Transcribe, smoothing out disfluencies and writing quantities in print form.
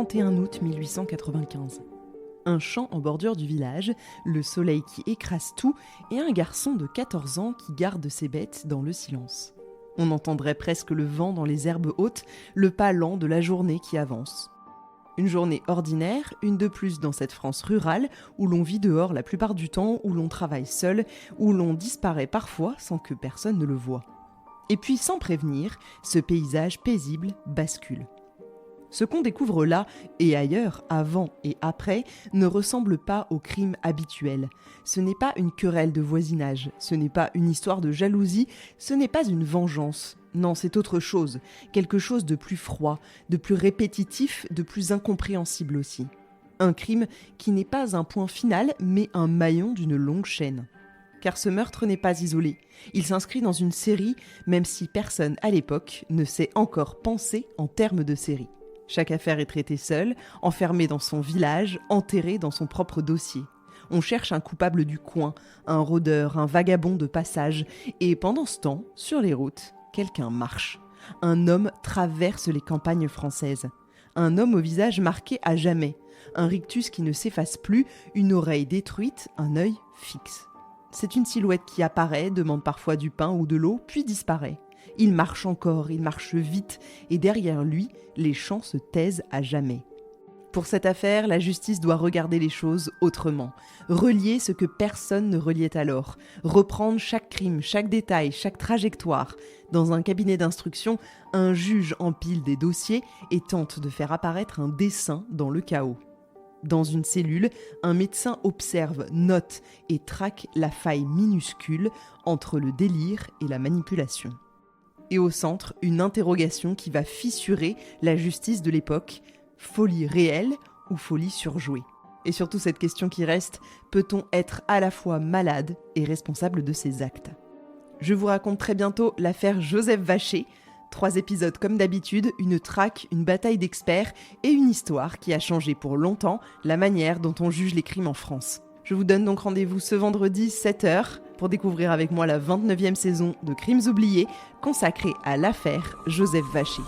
31 août 1895. Un champ en bordure du village, le soleil qui écrase tout et un garçon de 14 ans qui garde ses bêtes dans le silence. On entendrait presque le vent dans les herbes hautes, le pas lent de la journée qui avance. Une journée ordinaire, une de plus dans cette France rurale, où l'on vit dehors la plupart du temps, où l'on travaille seul, où l'on disparaît parfois sans que personne ne le voie. Et puis, sans prévenir, ce paysage paisible bascule. Ce qu'on découvre là et ailleurs, avant et après, ne ressemble pas au crime habituel. Ce n'est pas une querelle de voisinage, ce n'est pas une histoire de jalousie, ce n'est pas une vengeance. Non, c'est autre chose, quelque chose de plus froid, de plus répétitif, de plus incompréhensible aussi. Un crime qui n'est pas un point final, mais un maillon d'une longue chaîne. Car ce meurtre n'est pas isolé. Il s'inscrit dans une série, même si personne à l'époque ne sait encore penser en termes de série. Chaque affaire est traitée seule, enfermée dans son village, enterrée dans son propre dossier. On cherche un coupable du coin, un rôdeur, un vagabond de passage. Et pendant ce temps, sur les routes, quelqu'un marche. Un homme traverse les campagnes françaises. Un homme au visage marqué à jamais. Un rictus qui ne s'efface plus, une oreille détruite, un œil fixe. C'est une silhouette qui apparaît, demande parfois du pain ou de l'eau, puis disparaît. Il marche encore, il marche vite, et derrière lui, les chants se taisent à jamais. Pour cette affaire, la justice doit regarder les choses autrement, relier ce que personne ne reliait alors, reprendre chaque crime, chaque détail, chaque trajectoire. Dans un cabinet d'instruction, un juge empile des dossiers et tente de faire apparaître un dessin dans le chaos. Dans une cellule, un médecin observe, note et traque la faille minuscule entre le délire et la manipulation. Et au centre, une interrogation qui va fissurer la justice de l'époque. Folie réelle ou folie surjouée? Et surtout cette question qui reste, peut-on être à la fois malade et responsable de ses actes? Je vous raconte très bientôt l'affaire Joseph Vacher. 3 épisodes comme d'habitude, une traque, une bataille d'experts et une histoire qui a changé pour longtemps la manière dont on juge les crimes en France. Je vous donne donc rendez-vous ce vendredi 7h pour découvrir avec moi la 29e saison de Crimes oubliés consacrée à l'affaire Joseph Vacher.